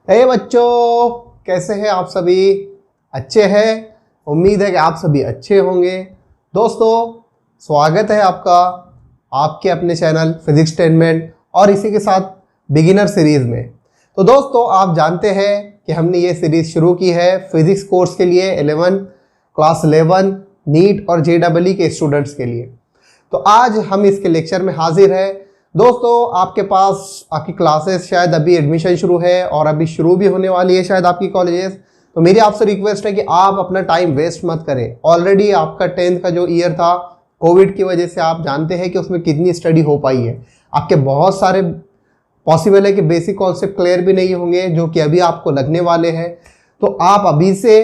हे बच्चों, कैसे हैं आप सभी? अच्छे हैं? उम्मीद है कि आप सभी अच्छे होंगे। दोस्तों, स्वागत है आपका आपके अपने चैनल फिजिक्सटेनमेंट और इसी के साथ बिगिनर सीरीज़ में। तो दोस्तों, आप जानते हैं कि हमने ये सीरीज़ शुरू की है फिज़िक्स कोर्स के लिए क्लास 11 नीट और JEE के स्टूडेंट्स के लिए। तो आज हम इसके लेक्चर में हाजिर हैं। दोस्तों, आपके पास आपकी क्लासेस शायद अभी एडमिशन शुरू है और अभी शुरू भी होने वाली है शायद आपकी कॉलेजेस। तो मेरी आपसे रिक्वेस्ट है कि आप अपना टाइम वेस्ट मत करें। ऑलरेडी आपका 10th का जो ईयर था, कोविड की वजह से आप जानते हैं कि उसमें कितनी स्टडी हो पाई है। आपके बहुत सारे पॉसिबल है कि बेसिक कॉन्सेप्ट क्लियर भी नहीं होंगे जो कि अभी आपको लगने वाले हैं। तो आप अभी से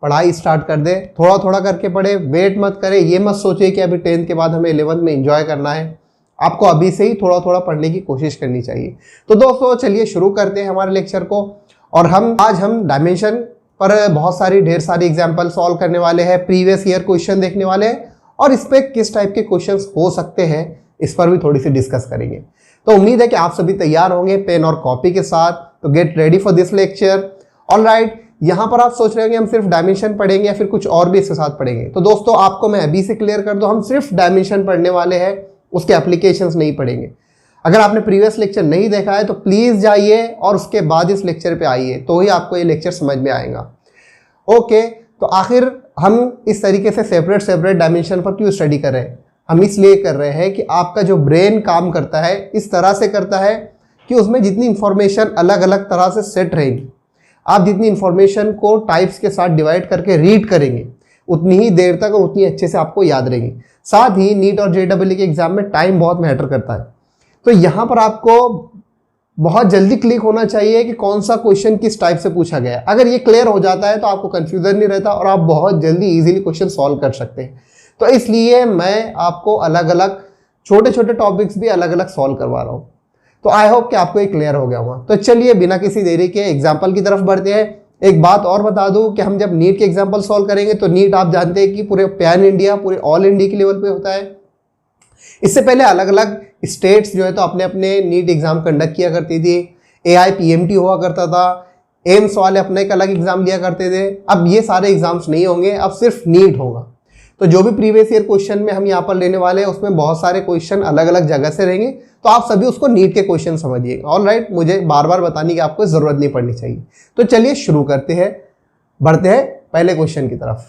पढ़ाई स्टार्ट कर दें, थोड़ा थोड़ा करके पढ़े, वेट मत करें। ये मत सोचिए कि अभी 10th के बाद हमें 11th में एंजॉय करना है। आपको अभी से ही थोड़ा थोड़ा पढ़ने की कोशिश करनी चाहिए। तो दोस्तों, चलिए शुरू करते हैं हमारे लेक्चर को। और आज हम डायमेंशन पर ढेर सारी एग्जाम्पल सॉल्व करने वाले हैं, प्रीवियस ईयर क्वेश्चन देखने वाले हैं और इस पर किस टाइप के क्वेश्चंस हो सकते हैं इस पर भी थोड़ी सी डिस्कस करेंगे। तो उम्मीद है कि आप सभी तैयार होंगे पेन और कॉपी के साथ। तो get ready for this lecture. Alright, यहाँ पर आप सोच रहे होंगे हम सिर्फ डायमेंशन पढ़ेंगे या फिर कुछ और भी इसके साथ पढ़ेंगे। तो दोस्तों, आपको मैं अभी से क्लियर कर दूं, हम सिर्फ डायमेंशन पढ़ने वाले हैं, उसके एप्लीकेशंस नहीं पढ़ेंगे। अगर आपने प्रीवियस लेक्चर नहीं देखा है तो प्लीज जाइए और उसके बाद इस लेक्चर पे आइए, तो ही आपको ये लेक्चर समझ में आएगा। ओके, तो आखिर हम इस तरीके से सेपरेट डायमेंशन पर क्यों स्टडी कर रहे हैं? हम इसलिए कर रहे हैं कि आपका जो ब्रेन काम करता है इस तरह से करता है कि उसमें जितनी इंफॉर्मेशन अलग अलग तरह से सेट रहेगी, आप जितनी इंफॉर्मेशन को टाइप्स के साथ डिवाइड करके रीड करेंगे उतनी ही देर तक और उतनी अच्छे से आपको याद रहेगी। साथ ही नीट और JEE के एग्जाम में टाइम बहुत मैटर करता है। तो यहाँ पर आपको बहुत जल्दी क्लिक होना चाहिए कि कौन सा क्वेश्चन किस टाइप से पूछा गया है। अगर ये क्लियर हो जाता है तो आपको कंफ्यूजन नहीं रहता और आप बहुत जल्दी इजीली क्वेश्चन सॉल्व कर सकते हैं। तो इसलिए मैं आपको अलग अलग छोटे छोटे टॉपिक्स भी अलग अलग सॉल्व करवा रहा हूँ। तो आई होप कि आपको ये क्लियर हो गया होगा। तो चलिए बिना किसी देरी के एग्जाम्पल की तरफ बढ़ते हैं। एक बात और बता दूं कि हम जब नीट के एग्जाम्पल सॉल्व करेंगे तो नीट आप जानते हैं कि पूरे पैन इंडिया, पूरे ऑल इंडिया के लेवल पे होता है। इससे पहले अलग अलग स्टेट्स जो है तो अपने अपने नीट एग्जाम कंडक्ट किया करती थी। AIPMT हुआ करता था, एम्स वाले अपने एक अलग एग्जाम लिया करते थे। अब ये सारे एग्जाम्स नहीं होंगे, अब सिर्फ नीट होगा। तो जो भी प्रीवियस ईयर क्वेश्चन में हम यहाँ पर लेने वाले हैं उसमें बहुत सारे क्वेश्चन अलग अलग जगह से रहेंगे। तो आप सभी उसको नीट के क्वेश्चन समझिए। ऑलराइट, मुझे बार बार बताने की आपको जरूरत नहीं पड़नी चाहिए। तो चलिए शुरू करते हैं, बढ़ते हैं पहले क्वेश्चन की तरफ।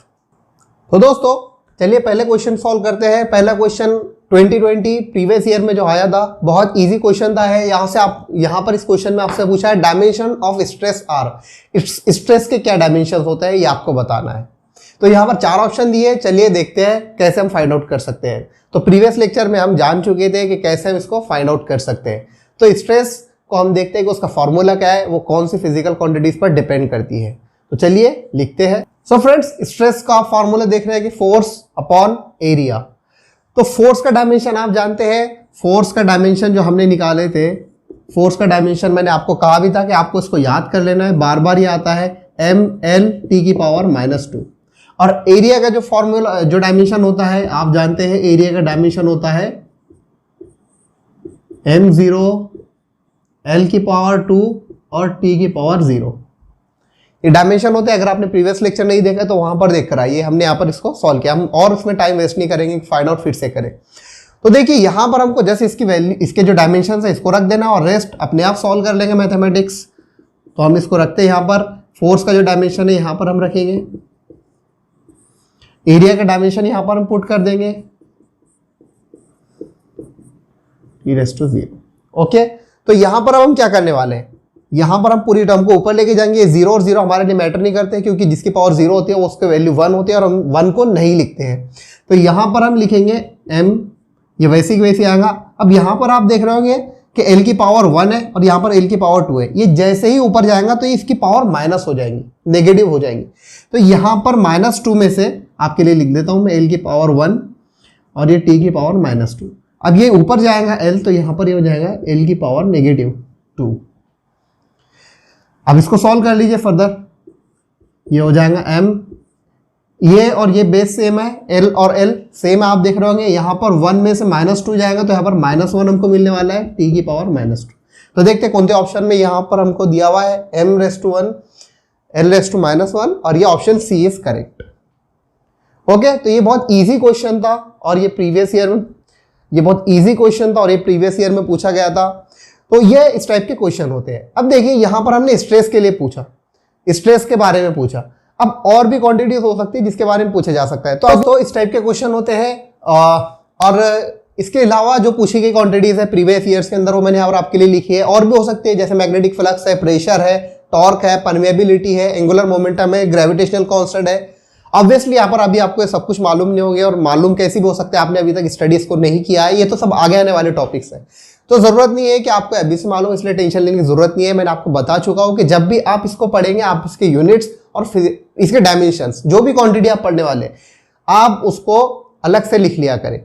तो दोस्तों, चलिए पहले क्वेश्चन सॉल्व करते हैं। पहला क्वेश्चन 2020 प्रीवियस ईयर में जो आया था, बहुत इजी क्वेश्चन था। यहाँ पर इस क्वेश्चन में आपसे पूछा है dimension of stress R. Stress के क्या डायमेंशन होते हैं ये आपको बताना है। तो यहाँ पर 4 ऑप्शन दिए, चलिए देखते हैं कैसे हम फाइंड आउट कर सकते हैं। तो प्रीवियस लेक्चर में हम जान चुके थे कि कैसे हम इसको फाइंड आउट कर सकते हैं। तो स्ट्रेस को हम देखते हैं कि उसका फॉर्मूला क्या है, वो कौन सी फिजिकल क्वांटिटीज पर डिपेंड करती है। तो चलिए लिखते हैं। सो फ्रेंड्स, स्ट्रेस का फॉर्मूला देख रहे हैं कि फोर्स अपॉन एरिया। तो फोर्स का डायमेंशन आप जानते हैं, फोर्स का डायमेंशन जो हमने निकाले थे, फोर्स का डायमेंशन मैंने आपको कहा भी था कि आपको इसको याद कर लेना है, बार बार ये आता है mL⁻²। और एरिया का जो फॉर्मूला जो डायमेंशन होता है आप जानते हैं, एरिया का डायमेंशन होता है m0 L⁻² और T⁻0। ये डायमेंशन होते हैं। अगर आपने प्रीवियस लेक्चर नहीं देखा तो वहां पर देख कर आइए, हमने यहाँ पर इसको सॉल्व किया। हम और उसमें टाइम वेस्ट नहीं करेंगे, फाइंड आउट फिर से करें। तो देखिए यहाँ पर हमको जस्ट इसकी वैल्यू, इसके जो डायमेंशन है इसको रख देना और रेस्ट अपने आप सॉल्व कर लेंगे मैथमेटिक्स। तो हम इसको रखते हैं यहाँ पर। फोर्स का जो डायमेंशन है यहाँ पर हम रखेंगे, एरिया का डायमेंशन यहां पर हम पुट कर देंगे e⁻⁴। ओके, तो यहां पर अब हम क्या करने वाले हैं, यहां पर हम पूरी टर्म को ऊपर लेके जाएंगे। 0 और 0 हमारे लिए मैटर नहीं करते क्योंकि जिसकी पावर 0 होती है वो उसकी वैल्यू 1 होती है और हम 1 को नहीं लिखते हैं। तो यहां पर हम लिखेंगे m, ये वैसे ही वैसे आएगा। अब यहां पर आप देख रहे होंगे कि L की पावर 1 है और यहाँ पर L की पावर 2 है। ये जैसे ही ऊपर जाएगा तो इसकी पावर माइनस हो जाएंगी, नेगेटिव हो जाएंगी। तो यहाँ पर -2 में से आपके लिए लिख देता हूँ मैं L की पावर 1 और ये T की पावर -2। अब ये ऊपर जाएगा L, तो यहाँ पर ये हो जाएगा L की पावर -2। अब इसको सॉल्व कर लीजिए फर्दर। ये हो जाएगा m, ये और ये बेस सेम है, L और L सेम है आप देख रहे होंगे। यहाँ पर 1 में से -2 जाएगा तो यहाँ पर -1 हमको मिलने वाला है T की पावर -2। तो देखते हैं कौन से ऑप्शन में यहाँ पर हमको दिया हुआ है m⁻1 l⁻⁻1 और ये option C is correct. Okay, तो ये बहुत इजी क्वेश्चन था और ये प्रीवियस ईयर में पूछा गया था। तो ये इस टाइप के क्वेश्चन होते हैं। अब देखिए यहाँ पर हमने स्ट्रेस के लिए पूछा, स्ट्रेस के बारे में पूछा। अब और भी क्वांटिटीज हो सकती है जिसके बारे में पूछा जा सकता है। तो इस टाइप के क्वेश्चन होते हैं। और इसके अलावा जो पूछी गई क्वांटिटीज है प्रीवियस ईयर्स के अंदर वो मैंने यहाँ पर आपके लिए लिखी है। और भी हो सकती है जैसे मैग्नेटिक फ्लक्स है, प्रेशर है, टॉर्क है, परमेबिलिटी है, एंगुलर मोमेंटम है, ग्रेविटेशनल कांस्टेंट है। ऑब्वियसली यहाँ पर अभी आपको सब कुछ मालूम नहीं होंगे और मालूम कैसे भी हो सकता है, आपने अभी तक स्टडी इसको नहीं किया है। ये तो सब आगे आने वाले टॉपिक्स है, तो जरूरत नहीं है कि आपको अभी से मालूम, इसलिए टेंशन लेने की जरूरत नहीं है। मैंने आपको बता चुका हूँ कि जब भी आप इसको पढ़ेंगे आप इसके यूनिट्स और इसके डायमेंशंस, जो भी क्वांटिटी आप पढ़ने वाले आप उसको अलग से लिख लिया करें।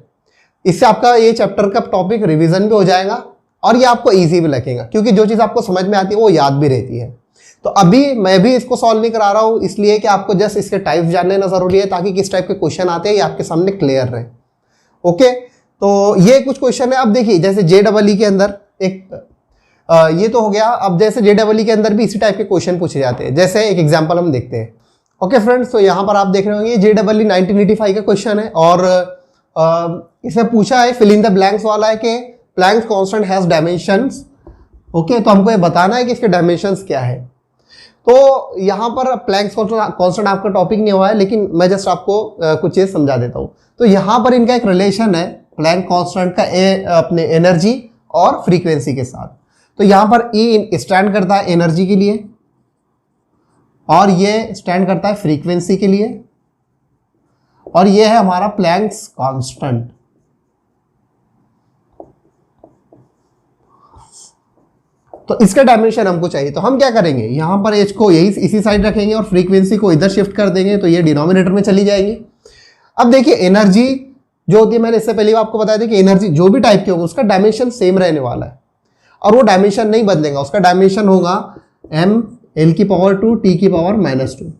इससे आपका ये चैप्टर का टॉपिक रिवीजन भी हो जाएगा और ये आपको ईजी भी लगेगा, क्योंकि जो चीज़ आपको समझ में आती है वो याद भी रहती है। तो अभी मैं भी इसको सॉल्व नहीं करा रहा हूँ, इसलिए कि आपको जस्ट इसके टाइप्स जानने ना जरूरी है, ताकि किस टाइप के क्वेश्चन आते हैं ये आपके सामने क्लियर रहे। ओके, तो ये कुछ क्वेश्चन है। अब देखिए जैसे JEE के अंदर ये तो हो गया। अब जैसे JEE के अंदर भी इसी टाइप के क्वेश्चन पूछे जाते हैं। जैसे एक एग्जांपल हम देखते हैं। ओके फ्रेंड्स, तो यहाँ पर आप देख रहे होंगे JEE 1985 का क्वेश्चन है और इसमें पूछा है फिल इन द ब्लैंक्स वाला है कि Planck's constant has dimensions. Okay, तो हमको ये बताना है कि इसके डायमेंशंस क्या है। तो यहाँ पर प्लैंक्स कांस्टेंट आपका टॉपिक नहीं हुआ है, लेकिन मैं जस्ट आपको कुछ चीज़ समझा देता हूँ। तो यहाँ पर इनका एक रिलेशन है प्लैंक कांस्टेंट का अपने एनर्जी और फ्रीक्वेंसी के साथ। तो यहाँ पर E स्टैंड करता है एनर्जी के लिए और ये स्टैंड करता है फ्रीक्वेंसी के लिए, और ये है हमारा प्लैंक्स कांस्टेंट। तो इसका डायमेंशन हमको चाहिए, तो हम क्या करेंगे, यहाँ पर एच को यही इसी साइड रखेंगे और फ्रीक्वेंसी को इधर शिफ्ट कर देंगे, तो ये डिनोमिनेटर में चली जाएगी। अब देखिए एनर्जी जो होती है, मैंने इससे पहले आपको बताया था कि एनर्जी जो भी टाइप की होगी उसका डायमेंशन सेम रहने वाला है और वो डायमेंशन नहीं बदलेगा। उसका डायमेंशन होगा m⁻2 T⁻⁻²।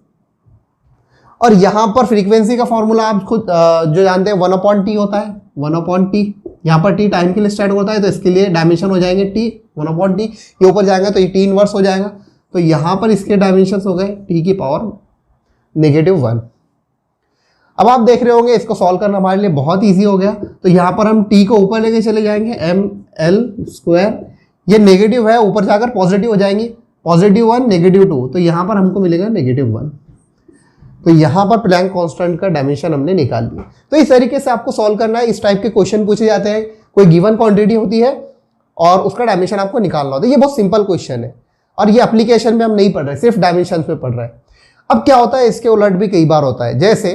और यहाँ पर फ्रीक्वेंसी का फॉर्मूला आप खुद जो जानते हैं 1/T होता है, 1/T। यहाँ पर T टाइम के लिए स्टार्ट होता है, तो इसके लिए डायमेंशन हो जाएंगे T 1/T। ये ऊपर जाएगा तो ये T इनवर्स हो जाएगा। तो यहाँ पर इसके डायमेंशन हो गए T⁻⁻1। अब आप देख रहे होंगे इसको सॉल्व करना हमारे लिए बहुत ईजी हो गया। तो यहाँ पर हम T को ऊपर लेके चले जाएंगे ml²। ये नेगेटिव है, ऊपर जाकर पॉजिटिव हो जाएंगे, +1 -2। तो यहाँ पर हमको मिलेगा -1। तो यहाँ पर प्लैंक कांस्टेंट का डायमेंशन हमने निकाल लिया। तो इस तरीके से आपको सॉल्व करना है। इस टाइप के क्वेश्चन पूछे जाते हैं, कोई गिवन क्वांटिटी होती है और उसका डायमेंशन आपको निकालना होता है। ये बहुत सिंपल क्वेश्चन है और ये एप्लीकेशन में हम नहीं पढ़ रहे, सिर्फ डायमेंशन पे पढ़ रहे हैं। अब क्या होता है, इसके उलट भी कई बार होता है, जैसे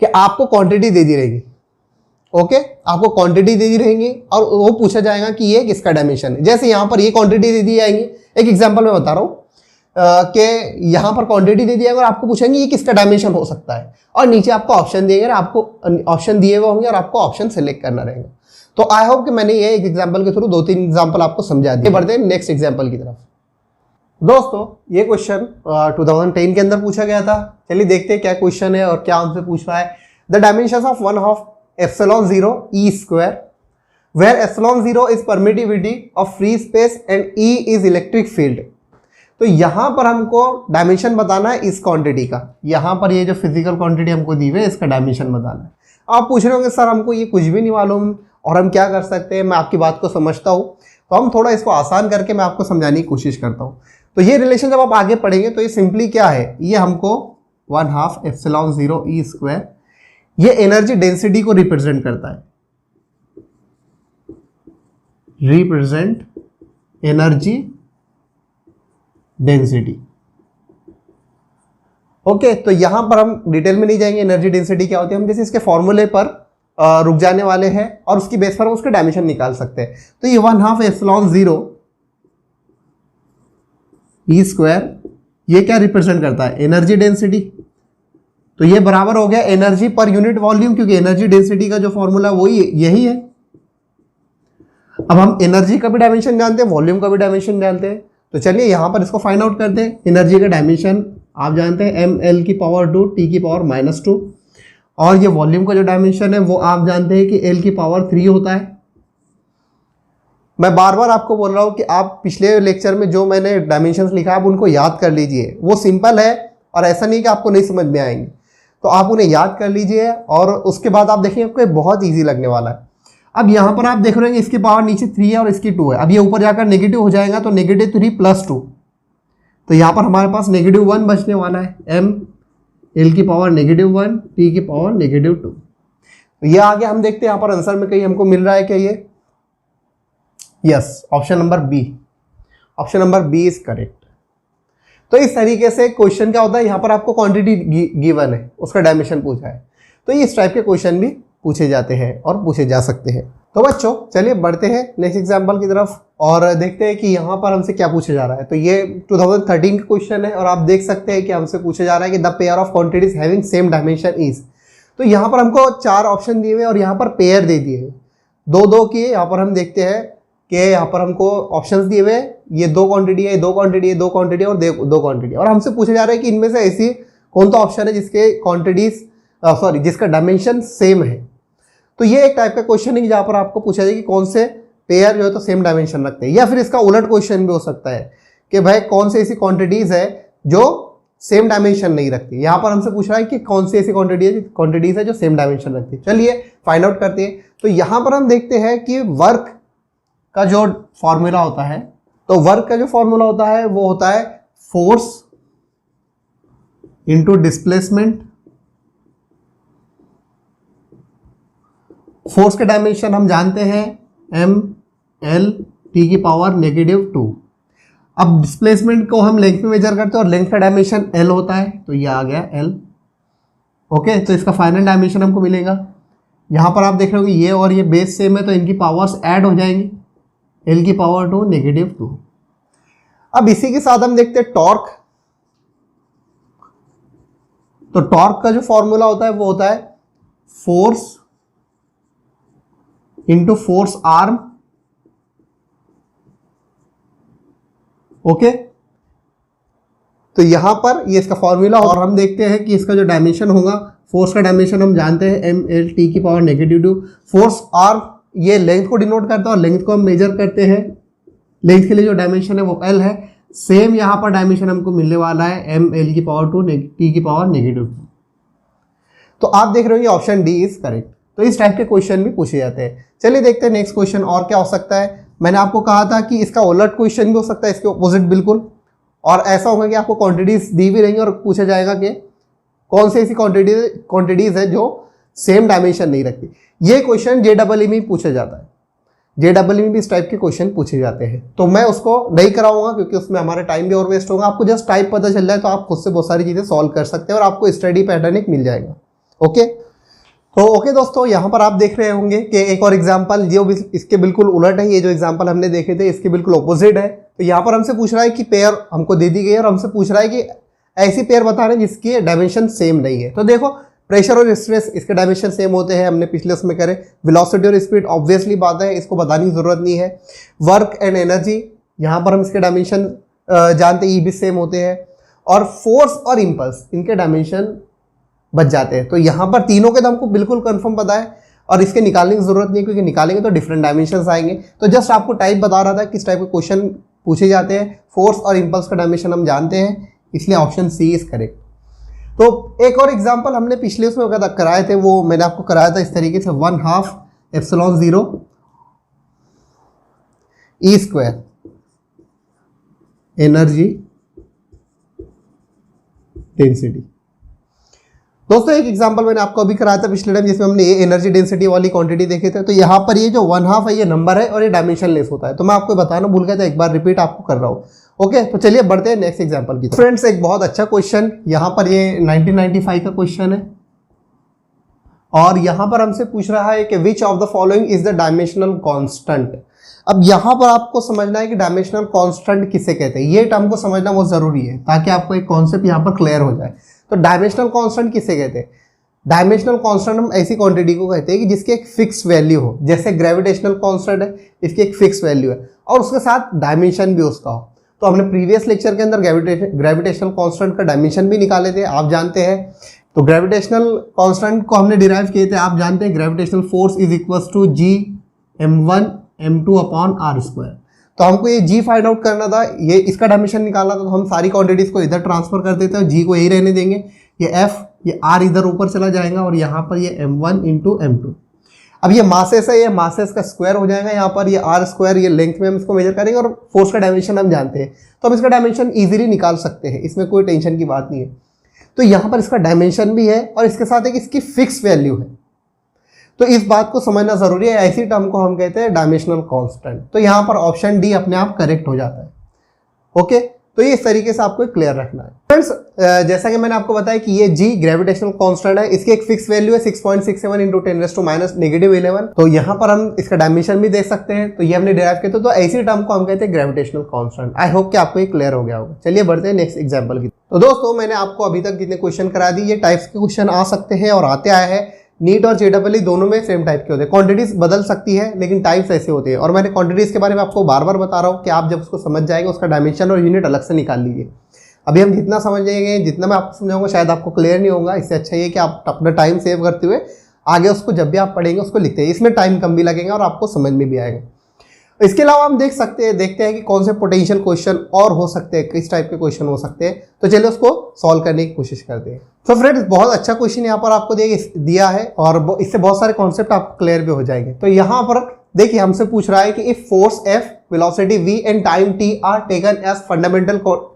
कि आपको क्वांटिटी दे दी रहेगी। ओके, आपको क्वांटिटी दे दी रहेंगी और वो पूछा जाएगा कि ये किसका डायमेंशन है। जैसे यहाँ पर ये क्वांटिटी दे दी जाएंगी, एक एग्जांपल मैं बता रहा हूँ कि यहाँ पर क्वांटिटी दे दिया और आपको पूछेंगे ये किसका डायमेंशन हो सकता है, और नीचे आपको ऑप्शन दिए गए, आपको ऑप्शन दिए हुए होंगे और आपको ऑप्शन सेलेक्ट करना रहेगा। तो आई होप कि मैंने ये एक एग्जांपल के थ्रू 2-3 एग्जांपल आपको समझा दिए। बढ़ते हैं नेक्स्ट एग्जांपल की तरफ। दोस्तों ये क्वेश्चन 2010 के अंदर पूछा गया था। चलिए देखते हैं क्या क्वेश्चन है और क्या हमसे पूछ रहा है। The dimensions of 1/2 ε0 E², where ε0 is permittivity of free space and E is electric field। तो यहाँ पर हमको डायमेंशन बताना है इस क्वांटिटी का। यहाँ पर ये जो फिजिकल क्वांटिटी हमको दी हुई है इसका डायमेंशन बताना है। आप पूछ रहे होंगे सर हमको ये कुछ भी नहीं मालूम और हम क्या कर सकते हैं। मैं आपकी बात को समझता हूँ, तो हम थोड़ा इसको आसान करके मैं आपको समझाने की कोशिश करता हूँ। तो ये रिलेशन जब आप आगे पढ़ेंगे तो ये सिंपली क्या है, ये हमको 1/2 ε0 E², ये एनर्जी डेंसिटी को रिप्रेजेंट करता है, रिप्रेजेंट एनर्जी डेंसिटी। ओके, तो यहां पर हम डिटेल में नहीं जाएंगे एनर्जी डेंसिटी क्या होती है, हम जैसे इसके फॉर्मूले पर रुक जाने वाले हैं और उसकी बेस पर हम उसके डायमेंशन निकाल सकते हैं। तो ये 1/2 ε0 E², ये क्या रिप्रेजेंट करता है, एनर्जी डेंसिटी। तो ये बराबर हो गया एनर्जी पर यूनिट वॉल्यूम, क्योंकि एनर्जी डेंसिटी का जो फॉर्मूला वही यही है। अब हम एनर्जी का भी डायमेंशन जानते हैं, वॉल्यूम का भी डायमेंशन जानते हैं। तो चलिए यहाँ पर इसको फाइंड आउट करते हैं। एनर्जी का डायमेंशन आप जानते हैं ml⁻2 T⁻², और ये वॉल्यूम का जो डायमेंशन है वो आप जानते हैं कि L⁻3 होता है। मैं बार बार आपको बोल रहा हूँ कि आप पिछले लेक्चर में जो मैंने डायमेंशंस लिखा है आप उनको याद कर लीजिए। वो सिंपल है और ऐसा नहीं कि आपको नहीं समझ में आएंगे, तो आप उन्हें याद कर लीजिए और उसके बाद आप देखेंगे आपको बहुत ईजी लगने वाला है। अब यहाँ पर आप देख रहे हैं इसकी पावर नीचे 3 है और इसकी 2 है। अब ये ऊपर जाकर नेगेटिव हो जाएगा तो -3 + 2, तो यहाँ पर हमारे पास -1 बचने वाला है। m l की पावर -1 t की पावर -2। तो ये आगे हम देखते हैं यहाँ पर आंसर में कहीं हमको मिल रहा है क्या ये? Yes, option number B. Option number B is correct. तो इस तरीके से क्वेश्चन क्या होता है, यहाँ पर आपको क्वांटिटी गिवन है, उसका डायमेंशन पूछा है, तो ये इस टाइप के क्वेश्चन भी पूछे जाते हैं और पूछे जा सकते हैं। तो बच्चों चलिए बढ़ते हैं नेक्स्ट एग्जांपल की तरफ और देखते हैं कि यहाँ पर हमसे क्या पूछा जा रहा है। तो ये 2013 का क्वेश्चन है और आप देख सकते हैं कि हमसे पूछा जा रहा है कि the pair of quantities having same dimension is. तो यहाँ पर हमको 4 ऑप्शन दिए हुए और यहाँ पर पेयर दे दिए हैं, 2-2 की। यहाँ पर हम देखते हैं कि यहाँ पर हमको ऑप्शंस दिए हुए, ये 2 क्वांटिटी है, 2 क्वांटिटी है, 2 क्वांटिटी और 2 क्वांटिटी, और हमसे पूछा जा रहा है कि इनमें से ऐसी कौन सा ऑप्शन है जिसके क्वांटिटीज जिसका डायमेंशन सेम है। तो ये एक टाइप का क्वेश्चन है जहाँ पर आपको पूछा जाए कि कौन से पेयर जो है तो सेम डायमेंशन रखते हैं, या फिर इसका उलट क्वेश्चन भी हो सकता है कि भाई कौन से ऐसी क्वांटिटीज है जो सेम डायमेंशन नहीं रखती। यहाँ पर हमसे पूछ रहा है कि कौन सी ऐसी क्वांटिटीज है जो सेम डायमेंशन रखती है। चलिए फाइंड आउट करते हैं। तो यहाँ पर हम देखते हैं कि वर्क का जो फॉर्मूला होता है, तो वर्क का जो फॉर्मूला होता है वो होता है फोर्स इंटू डिस्प्लेसमेंट। फोर्स के डायमेंशन हम जानते हैं ml t की पावर -2। अब डिस्प्लेसमेंट को हम लेंथ में मेजर करते हैं और लेंथ का डायमेंशन l होता है, तो ये आ गया l। ओके, तो इसका फाइनल डायमेंशन हमको मिलेगा। यहाँ पर आप देख रहे हो कि ये और ये बेस सेम है तो इनकी पावर्स ऐड हो जाएंगी, l की पावर 2 -2। अब इसी के साथ हम देखते हैं टॉर्क। तो टॉर्क का जो फॉर्मूला होता है वो होता है force into force arm. Okay, तो यहां पर ये इसका फॉर्मूला, और हम देखते हैं कि इसका जो डायमेंशन होगा, फोर्स का डायमेंशन हम जानते हैं ml t की पावर -2। फोर्स आर्म ये लेंथ को डिनोट करता है और लेंथ को हम मेजर करते हैं, लेंथ के लिए जो डायमेंशन है वो l है। सेम यहाँ पर डायमेंशन हमको मिलने वाला है ml की पावर 2 t की पावर -2। तो आप देख रहे हो ये ऑप्शन डी इज करेक्ट। तो इस टाइप के क्वेश्चन भी पूछे जाते हैं। चलिए देखते हैं नेक्स्ट क्वेश्चन और क्या हो सकता है। मैंने आपको कहा था कि इसका उलट क्वेश्चन भी हो सकता है, इसके ऑपोजिट बिल्कुल, और ऐसा होगा कि आपको क्वांटिटीज दी भी रहेंगी और पूछा जाएगा कि कौन सी ऐसी क्वांटिटीज है जो सेम डायमेंशन नहीं रखती। ये क्वेश्चन JEE में पूछा जाता है, JEE में भी इस टाइप के क्वेश्चन पूछे जाते हैं। तो मैं उसको नहीं कराऊंगा क्योंकि उसमें हमारा टाइम भी और वेस्ट होगा। आपको जस्ट टाइप पता चल जाए तो आप खुद से बहुत सारी चीज़ें सॉल्व कर सकते हैं और आपको स्टडी पैटर्न एक मिल जाएगा। ओके, तो ओके दोस्तों, यहाँ पर आप देख रहे होंगे कि एक और एग्जांपल जो इसके बिल्कुल उलट है। ये जो एग्जांपल हमने देखे थे इसके बिल्कुल ऑपोजिट है। तो यहाँ पर हमसे पूछ रहा है कि पेयर हमको दे दी गई है और हमसे पूछ रहा है कि ऐसी पेयर बता रहे हैं जिसकी डायमेंशन सेम नहीं है। तो देखो, प्रेशर और स्ट्रेस इसके डायमेंशन सेम होते हैं, हमने पिछले उसमें करे। वेलोसिटी और स्पीड ऑब्वियसली बात है, इसको बताने की जरूरत नहीं है। वर्क एंड एनर्जी, यहाँ पर हम इसके डायमेंशन जानते हैं, ये भी सेम होते हैं। और फोर्स और इम्पल्स, इनके डायमेंशन बच जाते हैं। तो यहाँ पर तीनों के तो हमको बिल्कुल कंफर्म पता है और इसके निकालने की जरूरत नहीं है, क्योंकि निकालेंगे तो डिफरेंट डायमेंशंस आएंगे। तो जस्ट आपको टाइप बता रहा था किस टाइप के क्वेश्चन पूछे जाते हैं। फोर्स और इम्पल्स का डायमेंशन हम जानते हैं, इसलिए ऑप्शन सी इज करेक्ट। तो एक और एग्जाम्पल हमने पिछले उसमें कराए थे, वो मैंने आपको कराया था इस तरीके से, 1/2 ε0 E² एनर्जी डेंसिटी। दोस्तों एक एग्जांपल मैंने आपको अभी कराया था पिछले टाइम, जिसमें हमने ये एनर्जी डेंसिटी वाली क्वांटिटी देखे थे। तो यहाँ पर ये जो 1/2 है ये नंबर है और ये डायमेंशन लेस होता है। तो मैं आपको बताना भूल गया था, एक बार रिपीट आपको कर रहा हूँ। ओके, तो चलिए बढ़ते हैं नेक्स्ट एग्जांपल की। फ्रेंड्स एक बहुत अच्छा क्वेश्चन, यहाँ पर ये 1995 का क्वेश्चन है और यहाँ पर हमसे पूछ रहा है कि which of the following is the dimensional constant. अब यहाँ पर आपको समझना है कि डायमेंशनल कॉन्स्टेंट किसे कहते हैं। ये टर्म को समझना बहुत जरूरी है ताकि आपको एक कॉन्सेप्ट यहाँ पर क्लियर हो जाए। तो डायमेंशनल कांस्टेंट किसे कहते हैं? डायमेंशनल कांस्टेंट हम ऐसी क्वांटिटी को कहते हैं कि जिसकी एक फिक्स वैल्यू हो, जैसे ग्रेविटेशनल कांस्टेंट है, इसकी एक फिक्स वैल्यू है और उसके साथ डायमेंशन भी उसका हो। तो हमने प्रीवियस लेक्चर के अंदर ग्रेविटेशनल कांस्टेंट का डायमेंशन भी निकाले थे, आप जानते हैं। तो ग्रेविटेशनल कांस्टेंट को हमने डिराइव किए थे, आप जानते हैं gravitational force is equal to G m1 m2/r²। तो हमको ये g फाइंड आउट करना था, ये इसका डायमेंशन निकालना था, तो हम सारी क्वांटिटीज को इधर ट्रांसफर कर देते हैं, g को यही रहने देंगे, ये f ये r इधर ऊपर चला जाएगा और यहाँ पर ये m1 × m2। अब ये मासेस है, ये मासेस का स्क्वायर हो जाएगा, यहाँ पर ये r², ये लेंथ में हम इसको मेजर करेंगे और फोर्स का डायमेंशन हम जानते हैं, तो हम इसका डायमेंशन इजीली निकाल सकते हैं, इसमें कोई टेंशन की बात नहीं है। तो यहाँ पर इसका डायमेंशन भी है और इसके साथ एक इसकी फिक्स वैल्यू है, तो इस बात को समझना जरूरी है। ऐसी टर्म को हम कहते हैं डायमेंशनल कांस्टेंट। तो यहाँ पर ऑप्शन डी अपने आप करेक्ट हो जाता है। ओके, तो ये इस तरीके से आपको क्लियर रखना है। फ्रेंड्स, जैसा कि मैंने आपको बताया कि ये जी ग्रेविटेशनल कांस्टेंट है, इसकी एक फिक्स वैल्यू है 6.67 × 10⁻⁻11। तो यहाँ पर हम इसका डायमेंशन भी देख सकते हैं, तो ये हमने डिराइव किया। तो ऐसी टर्म को हम कहते हैं ग्रेविटेशनल कांस्टेंट। आई होप कि आपको ये क्लियर हो गया होगा। चलिए बढ़ते हैं नेक्स्ट एग्जाम्पल की। तो दोस्तों, मैंने आपको अभी तक जितने क्वेश्चन करा दी, ये टाइप्स के क्वेश्चन आ सकते हैं और आते आए हैं। नीट और जेडबलई दोनों में सेम टाइप के होते हैं, क्वांटिटीज बदल सकती है लेकिन टाइप्स ऐसे होते हैं। और मैंने क्वांटिटीज के बारे में आपको बार बार बता रहा हूँ कि आप जब उसको समझ जाएंगे उसका डायमेंशन और यूनिट अलग से निकाल लीजिए। अभी हम जितना समझ जाएंगे, जितना मैं आपको समझाऊंगा शायद आपको क्लियर नहीं होगा। इससे अच्छा ये कि आप अपना टाइम सेव करते हुए आगे उसको जब भी आप पढ़ेंगे उसको लिखते हैं, इसमें टाइम कम भी लगेगा और आपको समझ में भी आएगा। इसके अलावा हम देखते हैं कि कौन से पोटेंशियल क्वेश्चन और हो सकते हैं, किस टाइप के क्वेश्चन हो सकते हैं। तो चलिए उसको सॉल्व करने की कोशिश करते हैं। तो फ्रेंड्स, बहुत अच्छा क्वेश्चन यहाँ पर आपको दिया है और इससे बहुत सारे कॉन्सेप्ट आपको क्लियर भी हो जाएंगे। तो यहाँ पर देखिए, हमसे पूछ रहा है कि if force F, velocity v and time t are taken as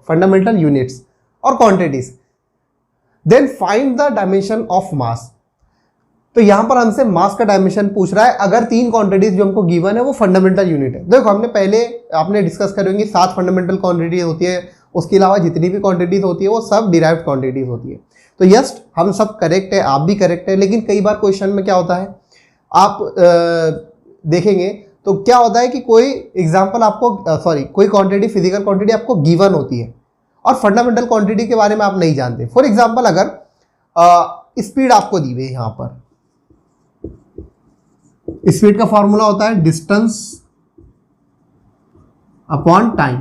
fundamental units और quantities, then find the dimension of mass. तो यहाँ पर हमसे मास का डायमेंशन पूछ रहा है अगर तीन क्वांटिटीज जो हमको गिवन है वो फंडामेंटल यूनिट है। देखो, हमने पहले आपने डिस्कस करेंगे 7 फंडामेंटल क्वांटिटी होती है, उसके अलावा जितनी भी क्वांटिटीज होती है वो सब डिराइव्ड क्वांटिटीज होती है। तो यस, हम सब करेक्ट है, आप भी करेक्ट है, लेकिन कई बार क्वेश्चन में क्या होता है, आप देखेंगे तो क्या होता है कि कोई एग्जाम्पल आपको कोई क्वांटिटी, फिजिकल क्वांटिटी आपको गिवन होती है और फंडामेंटल क्वांटिटी के बारे में आप नहीं जानते। फॉर एग्जाम्पल, अगर स्पीड आपको दी हुई है, यहाँ पर स्पीड का फॉर्मूला होता है डिस्टेंस अपॉन टाइम।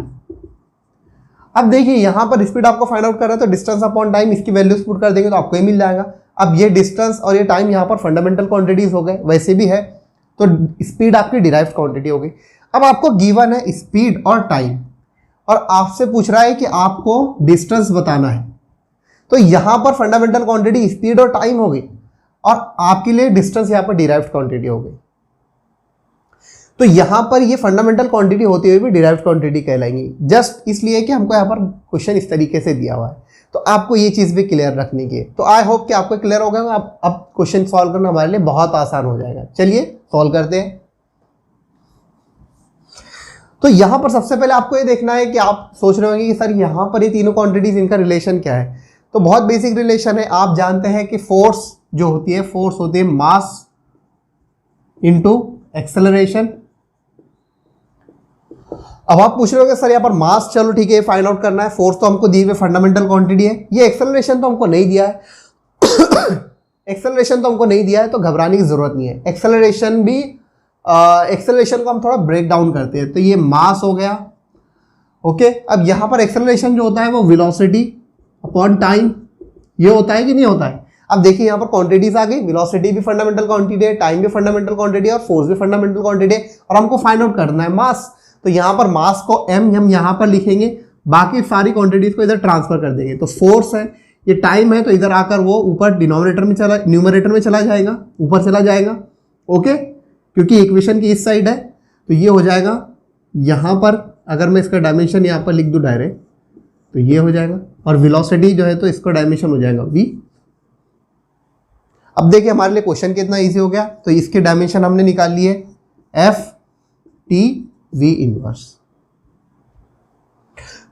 अब देखिए, यहां पर स्पीड आपको फाइंड आउट कर रहा है, तो डिस्टेंस अपॉन टाइम इसकी वैल्यूज पुट कर देंगे तो आपको ये मिल जाएगा। अब ये डिस्टेंस और ये टाइम यहाँ पर फंडामेंटल क्वांटिटीज हो गए, वैसे भी है, तो स्पीड आपकी डिराइव्ड क्वांटिटी हो गई। अब आपको गिवन है स्पीड और टाइम और आपसे पूछ रहा है कि आपको डिस्टेंस बताना है, तो यहां पर फंडामेंटल क्वांटिटी स्पीड और टाइम हो गई और आपके लिए डिस्टेंस यहां पर डिराइव्ड क्वांटिटी हो गई। तो यहां पर ये फंडामेंटल क्वांटिटी होती हुई भी डिराइव्ड क्वांटिटी कहलाएंगी, जस्ट इसलिए कि हमको यहाँ पर क्वेश्चन इस तरीके से दिया हुआ है। तो आपको ये चीज भी क्लियर रखनी की है। तो आई होप कि आपको क्लियर हो गया। अब क्वेश्चन सॉल्व करना हमारे लिए बहुत आसान हो जाएगा। चलिए सॉल्व करते हैं। तो यहां पर सबसे पहले आपको ये देखना है कि आप सोच रहे होंगे कि सर यहाँ पर ये तीनों क्वांटिटीज, इनका रिलेशन क्या है। तो बहुत बेसिक रिलेशन है। आप जानते हैं कि फोर्स जो होती है, फोर्स होती है मास इंटू एक्सेलरेशन। अब आप पूछ रहे हो सर यहाँ पर मास, चलो ठीक है, फाइंड आउट करना है, फोर्स तो हमको दी हुई फंडामेंटल क्वांटिटी है, ये एक्सेलरेशन तो हमको नहीं दिया है एक्सेलरेशन तो हमको नहीं दिया है, तो घबराने की जरूरत नहीं है। एक्सेलरेशन भी एक्सेलरेशन को हम थोड़ा ब्रेक डाउन करते हैं। तो ये मास हो गया, ओके। अब यहाँ पर एक्सेलरेशन जो होता है वो वेलोसिटी अपॉन टाइम, ये होता है कि नहीं होता है। अब देखिए यहाँ पर क्वांटिटीज आ गई, वेलोसिटी भी फंडामेंटल क्वांटिटी है, टाइम भी फंडामेंटल क्वांटिटी है और फोर्स भी फंडामेंटल क्वांटिटी है, और हमको फाइंड आउट करना है मास। तो यहाँ पर मास को m हम यहाँ पर लिखेंगे, बाकी सारी क्वांटिटीज को इधर ट्रांसफर कर देंगे। तो फोर्स है, ये टाइम है, तो इधर आकर वो ऊपर न्यूमरेटर में चला जाएगा, ऊपर चला जाएगा, ओके, क्योंकि इक्वेशन की इस साइड है। तो ये हो जाएगा यहाँ पर, अगर मैं इसका डायमेंशन यहाँ पर लिख दूँ डायरेक्ट, तो ये हो जाएगा, और वेलोसिटी जो है तो इसका डायमेंशन हो जाएगा v। अब देखिए हमारे लिए क्वेश्चन कितना इजी हो गया। तो इसके डायमेंशन हमने निकाल लिए एफ टी वी इनवर्स।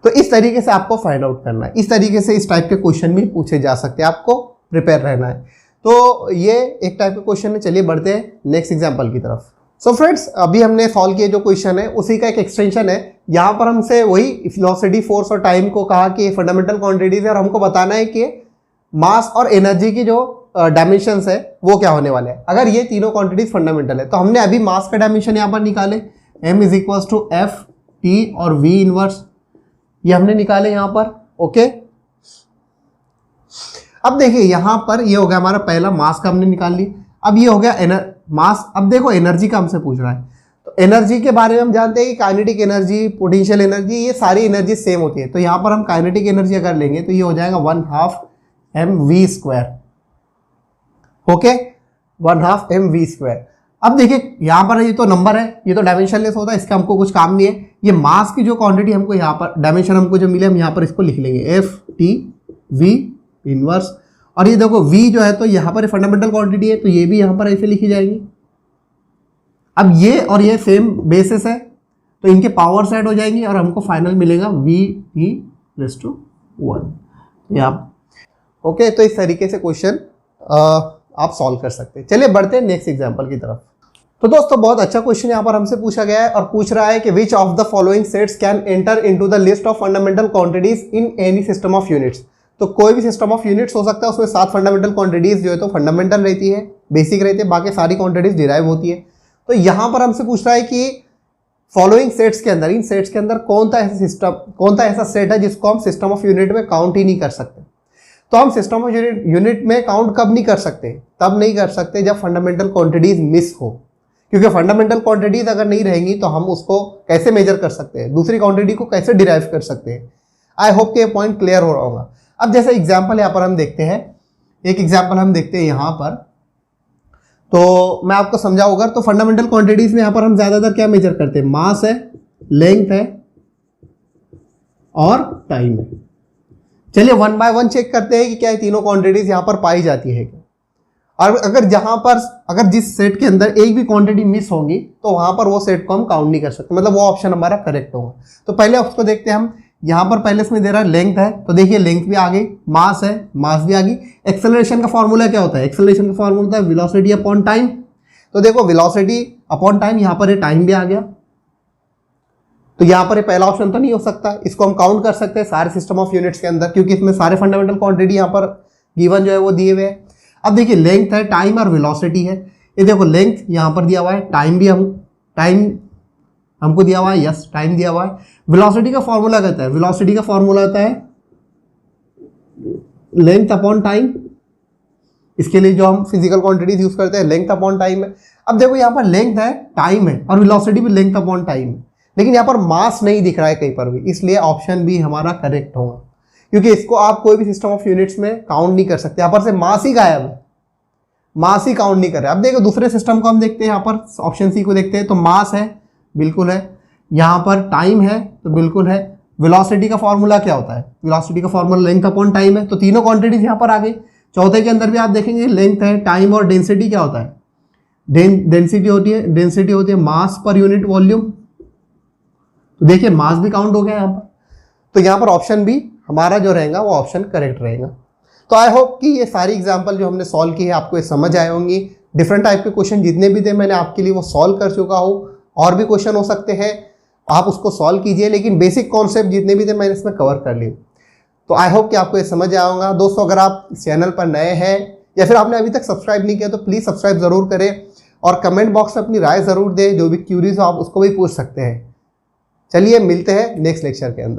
तो इस तरीके से आपको फाइंड आउट करना है। इस तरीके से इस टाइप के क्वेश्चन भी पूछे जा सकते हैं, आपको प्रिपेयर रहना है। तो ये एक टाइप के क्वेश्चन है। चलिए बढ़ते हैं नेक्स्ट एग्जांपल की तरफ। सो फ्रेंड्स, अभी हमने सॉल्व किए जो क्वेश्चन है उसी का एक एक्सटेंशन है। यहाँ पर हमसे वही वेलोसिटी, फोर्स और टाइम को कहा कि फंडामेंटल क्वांटिटीज है और हमको बताना है कि मास और एनर्जी की जो डायमेंशंस है वो क्या होने वाले हैं अगर ये तीनों क्वांटिटीज फंडामेंटल है। तो हमने अभी मास का डायमेंशन यहाँ पर निकाले, m is equal to F T और v इनवर्स, ये हमने निकाले यहाँ पर, ओके। अब देखिए यहाँ पर ये हो गया हमारा पहला, मास का हमने निकाल ली। अब ये हो गया मास। अब देखो एनर्जी का हमसे पूछ रहा है, तो एनर्जी के बारे में हम जानते हैं कि काइनेटिक एनर्जी, पोटेंशियल एनर्जी, ये सारी एनर्जी सेम होती है। तो यहाँ पर हम काइनेटिक एनर्जी अगर लेंगे तो ये हो जाएगा 1/2 mv²। Okay, 1/2 mv²। अब देखिए यहाँ पर ये तो नंबर है, ये तो डायमेंशनलेस होता है, इसका हमको कुछ काम नहीं है। ये मास की जो क्वांटिटी हमको यहाँ पर डायमेंशन हमको जो मिले, हम यहाँ पर इसको लिख लेंगे FT_V इनवर्स। और ये देखो V जो है तो यहाँ पर फंडामेंटल क्वांटिटी है, तो ये भी यहाँ पर ऐसे लिखी जाएगी। अब ये और ये सेम बेसिस है, तो इनके पावर्स ऐड हो जाएंगी और हमको फाइनल मिलेगा VT/1। ओके, तो इस तरीके से क्वेश्चन आप सॉल्व कर सकते हैं। चलिए बढ़ते हैं नेक्स्ट एग्जांपल की तरफ। तो दोस्तों बहुत अच्छा क्वेश्चन यहाँ पर हमसे पूछा गया है और पूछ रहा है कि which of the following sets can enter into the list of fundamental quantities in any system of units. तो कोई भी सिस्टम ऑफ यूनिट्स हो सकता है, उसमें 7 फंडामेंटल क्वांटिटीज जो है तो फंडामेंटल रहती है, बेसिक रहती है, बाकी सारी क्वांटिटीज डिराइव होती है। तो यहाँ पर हमसे पूछ रहा है कि फॉलोइंग सेट्स के अंदर, इन सेट्स के अंदर कौन सा ऐसा सेट है जिसको हम सिस्टम ऑफ यूनिट में काउंट ही नहीं कर सकते। तो हम सिस्टम ऑफ यूनिट में काउंट कब नहीं कर सकते? तब नहीं कर सकते जब फंडामेंटल क्वांटिटीज मिस हो, क्योंकि फंडामेंटल क्वांटिटीज अगर नहीं रहेंगी तो हम उसको कैसे मेजर कर सकते हैं, दूसरी क्वांटिटी को कैसे डिराइव कर सकते हैं। आई होप कि ये पॉइंट क्लियर हो रहा होगा। अब जैसे एग्जाम्पल यहाँ पर हम देखते हैं, एक एग्जाम्पल हम देखते हैं यहाँ पर, तो मैं आपको समझाऊंगा। तो फंडामेंटल क्वांटिटीज में यहाँ पर हम ज्यादातर क्या मेजर करते हैं? मास है, लेंथ है और टाइम है। चलिए 1 बाय 1 चेक करते हैं कि क्या ये तीनों क्वांटिटीज यहाँ पर पाई जाती है क्या। और अगर जिस सेट के अंदर एक भी क्वांटिटी मिस होगी तो वहां पर वो सेट को हम काउंट नहीं कर सकते, मतलब वो ऑप्शन हमारा करेक्ट होगा। तो पहले उसको देखते हैं हम। यहाँ पर पहले इसमें दे रहा है लेंथ है, तो देखिए लेंथ भी आ गई, मास है, मास भी आ गई। एक्सेलरेशन का फॉर्मूला क्या होता है? एक्सेलरेशन का फॉर्मूला होता है वेलोसिटी अपॉन टाइम। तो देखो वेलोसिटी अपॉन टाइम, यहाँ पर ये टाइम भी आ गया। तो यहाँ पर ये पहला ऑप्शन तो नहीं हो सकता, इसको हम काउंट कर सकते हैं सारे सिस्टम ऑफ यूनिट्स के अंदर, क्योंकि इसमें सारे फंडामेंटल क्वांटिटी यहाँ पर गिवन जो है वो दिए हुए हैं। अब देखिए लेंथ है, टाइम और वेलोसिटी है। ये देखो लेंथ यहाँ पर दिया हुआ है, टाइम हमको दिया हुआ है, यस टाइम दिया हुआ है। वेलोसिटी का फॉर्मूला कहता है, वेलोसिटी का फॉर्मूला होता है लेंथ अपॉन टाइम। इसके लिए जो हम फिजिकल क्वांटिटीज यूज करते हैं लेंथ अपॉन टाइम है। अब देखो यहाँ पर लेंथ है, टाइम है और वेलोसिटी भी लेंथ अपॉन टाइम है, लेकिन यहाँ पर मास नहीं दिख रहा है कहीं पर भी, इसलिए ऑप्शन बी हमारा करेक्ट होगा, क्योंकि इसको आप कोई भी सिस्टम ऑफ यूनिट्स में काउंट नहीं कर सकते। यहाँ पर से मास ही गायब है, मास ही काउंट नहीं कर रहे। अब देखो दूसरे सिस्टम को हम देखते हैं, यहाँ पर ऑप्शन सी को देखते हैं। तो मास है, बिल्कुल है। यहाँ पर टाइम है, तो बिल्कुल है। वेलोसिटी का फॉर्मूला क्या होता है? वेलोसिटी का फॉर्मूला लेंथ अपॉन टाइम है, तो तीनों क्वांटिटीज यहाँ पर आ गई। चौथे के अंदर भी आप देखेंगे लेंथ है, टाइम और डेंसिटी क्या होता है? डेंसिटी होती है मास पर यूनिट वॉल्यूम। तो देखिए मास भी काउंट हो गया यहाँ पर, तो यहाँ पर ऑप्शन बी हमारा जो रहेगा वो ऑप्शन करेक्ट रहेगा। तो आई होप कि ये सारी एग्जांपल जो हमने सॉल्व की है आपको ये समझ आए होंगी। डिफरेंट टाइप के क्वेश्चन जितने भी थे मैंने आपके लिए वो सॉल्व कर चुका हूँ, और भी क्वेश्चन हो सकते हैं, आप उसको सॉल्व कीजिए, लेकिन बेसिक कॉन्सेप्ट जितने भी थे मैंने इसमें कवर कर लिए। तो आई होप कि आपको ये समझ आया होगा। दोस्तों अगर आप चैनल पर नए हैं या फिर आपने अभी तक सब्सक्राइब नहीं किया तो प्लीज़ सब्सक्राइब ज़रूर करें और कमेंट बॉक्स में अपनी राय ज़रूर दें, जो भी क्यूरीज हो आप उसको भी पूछ सकते हैं। चलिए मिलते हैं नेक्स्ट लेक्चर के अंदर।